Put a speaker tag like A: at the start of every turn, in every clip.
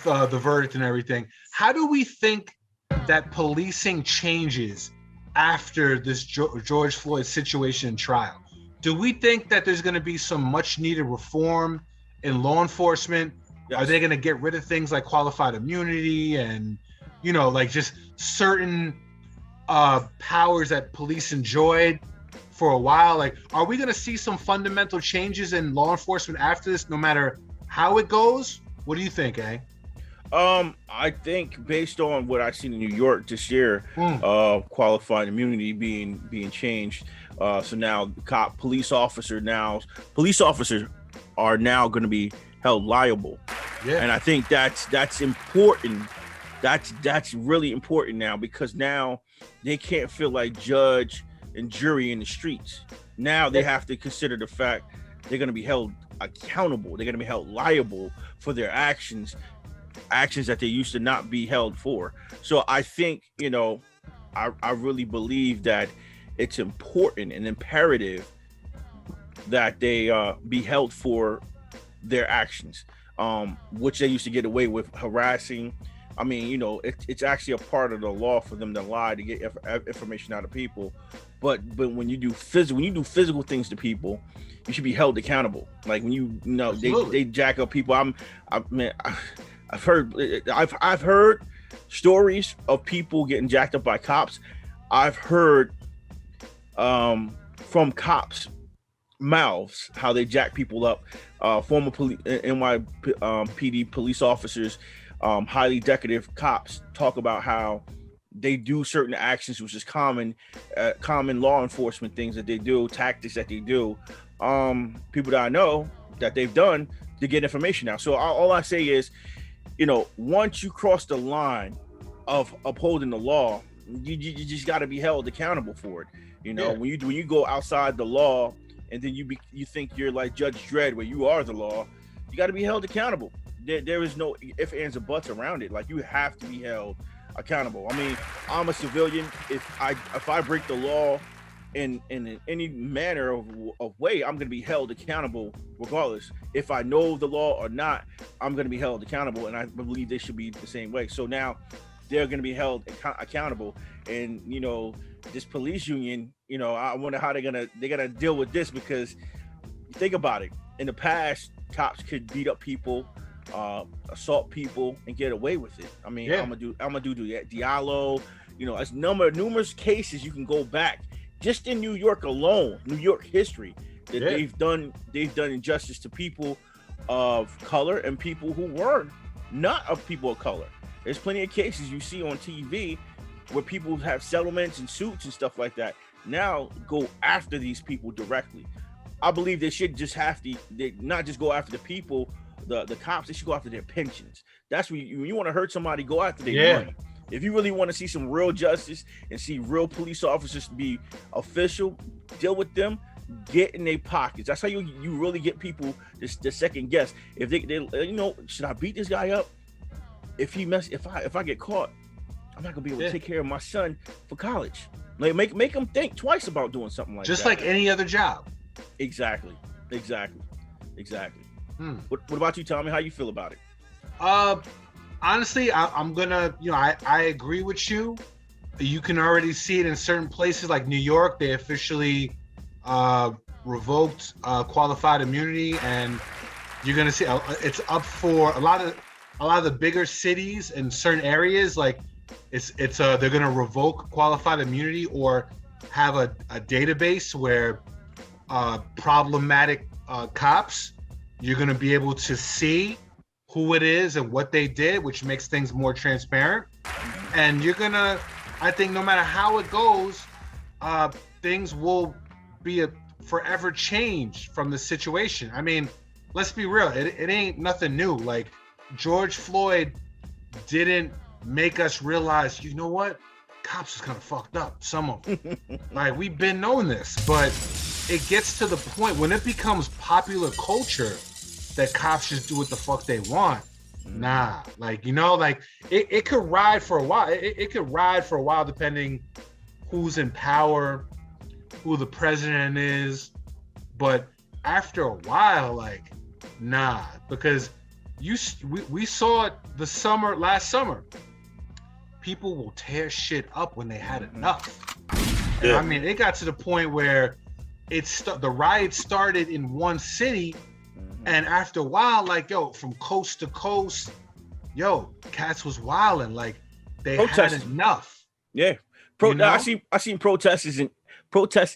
A: the verdict and everything. How do we think that policing changes after this George Floyd situation and trial? Do we think that there's going to be some much needed reform in law enforcement?
B: Yes.
A: Are they going to get rid of things like qualified immunity and, like just certain powers that police enjoyed for a while? Like, are we going to see some fundamental changes in law enforcement after this, no matter how it goes? What do you think, eh?
B: I think based on what I've seen in New York this year, qualified immunity being changed. So now police officers are now going to be held liable.
A: Yeah.
B: And I think that's important. That's really important now, because now they can't feel like judge and jury in the streets. Now they have to consider the fact they're going to be held accountable. They're going to be held liable for their actions that they used to not be held for. So I think, I really believe that it's important and imperative that they be held for their actions, which they used to get away with harassing. I mean, it's actually a part of the law for them to lie to get information out of people. But when you do physical things to people, you should be held accountable. Like when they jack up people. I've heard stories of people getting jacked up by cops. I've heard from cops' mouths how they jack people up. Former NYPD police officers, highly decorative cops, talk about how they do certain actions, which is common law enforcement things that they do, tactics that they do. People that I know that they've done to get information out. So all I say is, once you cross the line of upholding the law, you just got to be held accountable for it. When you go outside the law, and then you think you're like Judge Dredd, where you are the law, you got to be held accountable. There is no ifs, ands, or buts around it. Like, you have to be held accountable. I mean, I'm a civilian. If I break the law in any manner of way, I'm going to be held accountable regardless. If I know the law or not, I'm going to be held accountable, and I believe they should be the same way. So now they're going to be held accountable, and this police union, I wonder how they're gonna deal with this, because think about it. In the past, cops could beat up people, assault people, and get away with it. I mean, I'm gonna do Diallo. As numerous cases you can go back just in New York alone, New York history, that they've done injustice to people of color and people who were not of people of color. There's plenty of cases you see on TV where people have settlements and suits and stuff like that. Now go after these people directly. I believe they should just they not just go after the people, the cops. They should go after their pensions. That's when you want to hurt somebody, go after their money. If you really want to see some real justice and see real police officers be official, deal with them, get in their pockets. That's how you really get people to second guess. If they should I beat this guy up? If I get caught, I'm not gonna be able to take care of my son for college. Like, make them think twice about doing something like that.
A: Just like any other job.
B: Exactly. What about you, Tommy? How you feel about it?
A: Honestly, I'm gonna, I agree with you. You can already see it in certain places like New York. They officially revoked qualified immunity, and you're gonna see it's up for a lot of the bigger cities in certain areas. Like it's they're gonna revoke qualified immunity or have a database where problematic cops, you're gonna be able to see who it is and what they did, which makes things more transparent. And I think no matter how it goes, things will be a forever change from the situation. I mean, let's be real, it ain't nothing new. Like, George Floyd didn't make us realize, you know what? Cops is kind of fucked up, some of them. Like, we've been knowing this, but it gets to the point when it becomes popular culture that cops just do what the fuck they want. Nah, it could ride for a while. It could ride for a while depending who's in power, who the president is. But after a while, nah, because we saw it last summer. People will tear shit up when they had enough. And I mean, it got to the point where the riots started in one city, and after a while, like, yo, from coast to coast, yo, cats was wilding. Like, they had enough.
B: Yeah. I seen protests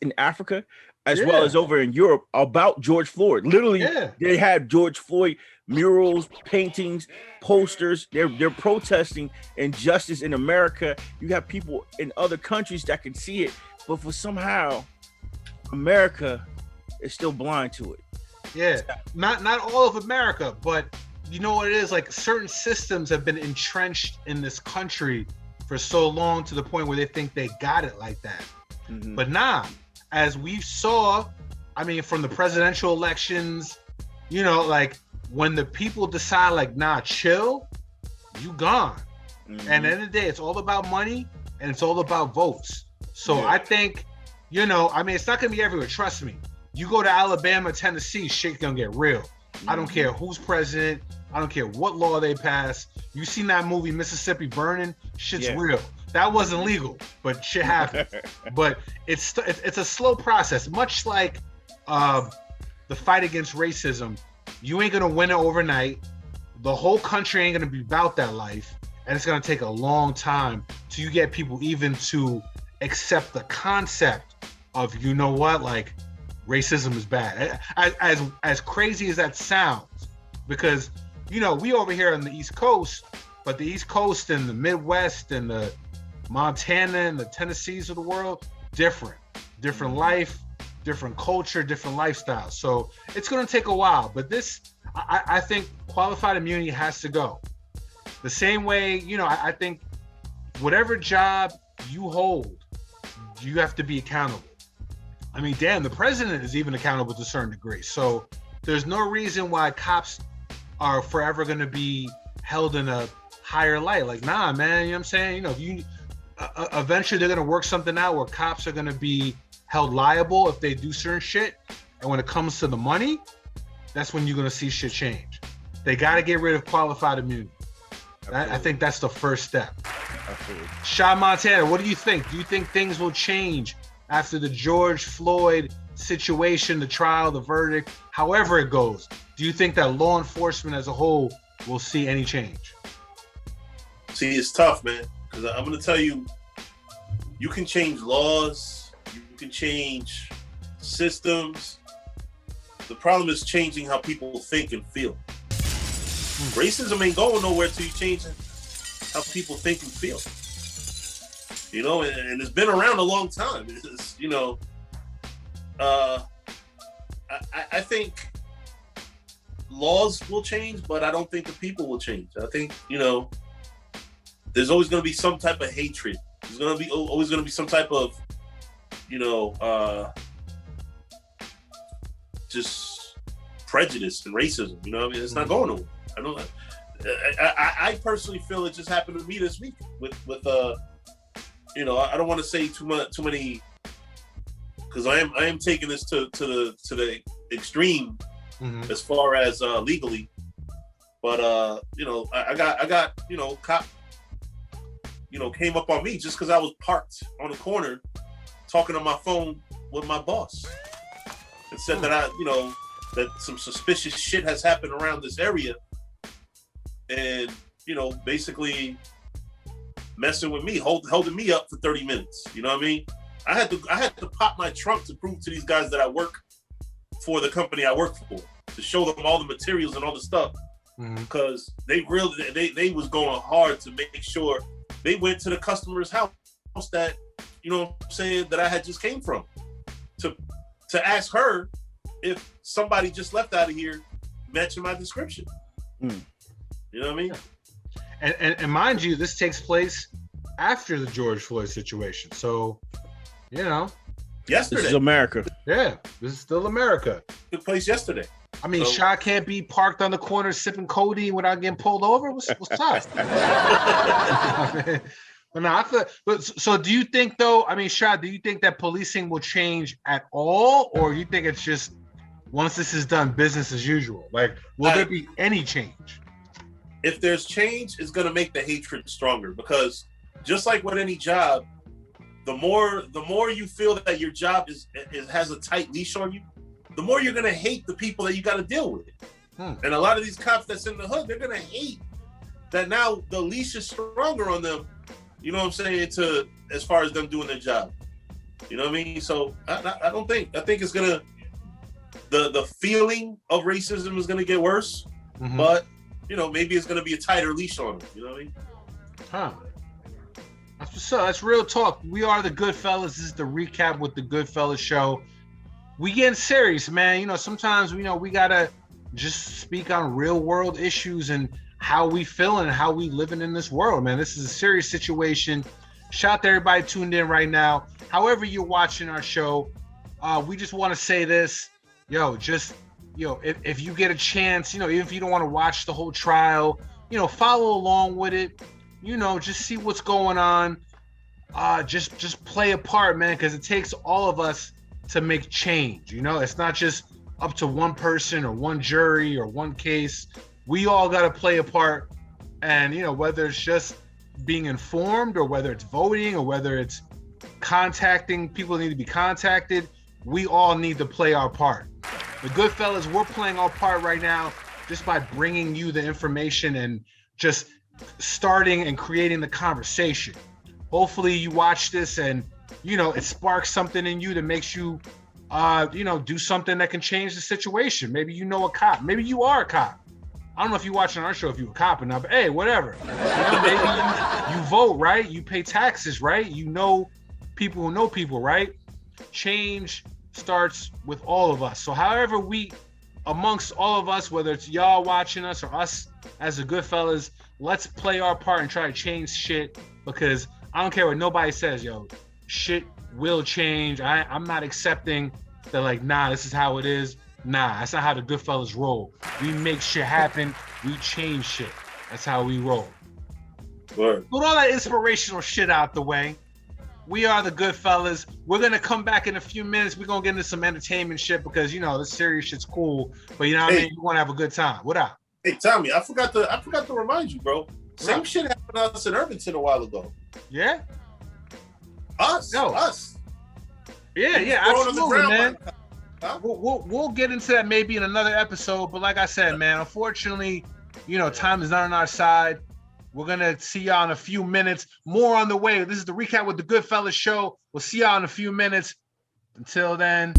B: in Africa as well as over in Europe about George Floyd. Literally, they had George Floyd murals, paintings, posters. They're protesting injustice in America. You have people in other countries that can see it, but for somehow America is still blind to it.
A: Yeah, not all of America, but you know what it is? Like, certain systems have been entrenched in this country for so long to the point where they think they got it like that. But nah, as we saw, I mean, from the presidential elections, you know, like, when the people decide, like, nah, chill, you gone. And at the end of the day, it's all about money and it's all about votes. So I think, you know, I mean, it's not gonna be everywhere, trust me. You go to Alabama, Tennessee, shit's gonna get real. I don't care who's president. I don't care what law they pass. You seen that movie Mississippi Burning? Shit's real. That wasn't legal, but shit happened. But it's a slow process, much like the fight against racism. You ain't gonna win it overnight. The whole country ain't gonna be about that life, and it's gonna take a long time till you get people even to accept the concept of, you know what, like, racism is bad. As crazy as that sounds, because, you know, we over here on the East Coast, but the East Coast and the Midwest and the Montana and the Tennessees of the world, different life, different culture, different lifestyle. So it's going to take a while, but I think qualified immunity has to go. The same way, you know, I think whatever job you hold, you have to be accountable. I mean, damn, the president is even accountable to a certain degree. So there's no reason why cops are forever going to be held in a higher light. Like, nah, man, you know what I'm saying? You know, if you eventually they're going to work something out where cops are going to be held liable if they do certain shit. And when it comes to the money, that's when you're going to see shit change. They got to get rid of qualified immunity. I think that's the first step. Absolutely. Sha Montana, what do you think? Do you think things will change after the George Floyd situation, the trial, the verdict, however it goes? Do you think that law enforcement as a whole will see any change?
C: See, it's tough, man, because I'm going to tell you, you can change laws, you can change systems. The problem is changing how people think and feel. Racism ain't going nowhere till you change how people think and feel. You know, and it's been around a long time. It's, you know, I think laws will change, but I don't think the people will change. I think, you know, there's always going to be some type of hatred. There's going to be always going to be some type of, you know, just prejudice and racism. You know what I mean? It's not going nowhere. I personally feel it just happened to me this week with you know, I don't want to say too many, because I am taking this to the extreme as far as legally, but you know, I got you know, cop, you know, came up on me just because I was parked on the corner talking on my phone with my boss and said that you know, that some suspicious shit has happened around this area. And, you know, basically messing with me, holding me up for 30 minutes. You know what I mean? I had to pop my trunk to prove to these guys that I work for the company I work for, to show them all the materials and all the stuff. Because they really was going hard to make sure they went to the customer's house that, you know what I'm saying, that I had just came from, to ask her if somebody just left out of here matching my description. You know what I mean?
A: And mind you, this takes place after the George Floyd situation. So, you know.
C: Yesterday.
B: This is America.
A: Yeah, this is still America.
C: Took place yesterday.
A: I mean, Sha can't be parked on the corner sipping codeine without getting pulled over? What's up? But no, so do you think, though, I mean, Sha, do you think that policing will change at all? Or you think it's just, once this is done, business as usual? Like, will there be any change?
C: if there's change, it's going to make the hatred stronger, because just like with any job, the more you feel that your job has a tight leash on you, the more you're going to hate the people that you got to deal with. And a lot of these cops that's in the hood, they're going to hate that now the leash is stronger on them. You know what I'm saying? As far as them doing their job. You know what I mean? So I think it's going to, the feeling of racism is going to get worse, but maybe it's going to be a tighter leash on them. You know what I mean?
A: Huh. That's what's up. That's real talk. We are the GoodFellaz. This is the recap with the GoodFellaz show. We getting serious, man. Sometimes we gotta just speak on real world issues and how we feeling and how we living in this world, man. This is a serious situation. Shout out to everybody tuned in right now. However you're watching our show, we just want to say this, if you get a chance, even if you don't want to watch the whole trial, follow along with it. Just see what's going on. Just play a part, man, because it takes all of us to make change. It's not just up to one person or one jury or one case. We all got to play a part. And, whether it's just being informed or whether it's voting or whether it's contacting people that need to be contacted, we all need to play our part. The GoodFellaz, we're playing our part right now just by bringing you the information and just starting and creating the conversation. Hopefully you watch this and it sparks something in you that makes you do something that can change the situation. Maybe a cop, maybe you are a cop. I don't know if you're watching our show if you're a cop or not, but hey, whatever. Maybe you vote, right? You pay taxes, right? People who know people, right? Change starts with all of us. So however amongst all of us, whether it's y'all watching us or us as the GoodFellaz, let's play our part and try to change shit, because I don't care what nobody says, shit will change. I'm not accepting that this is how it is. Nah, that's not how the GoodFellaz roll. We make shit happen. We change shit. That's how we roll.
C: Word.
A: With all that inspirational shit out the way, we are the GoodFellaz. We're going to come back in a few minutes. We're going to get into some entertainment shit because, this serious shit's cool. But what I mean? You want to have a good time. What up?
C: Hey, Tommy, I forgot to remind you, bro. Same shit happened to us in Irvington a while ago.
A: Yeah?
C: Us.
A: Yeah, absolutely, man. Huh? We'll get into that maybe in another episode. But like I said, man, unfortunately, time is not on our side. We're going to see y'all in a few minutes. More on the way. This is the recap with the GoodFellaz show. We'll see y'all in a few minutes. Until then...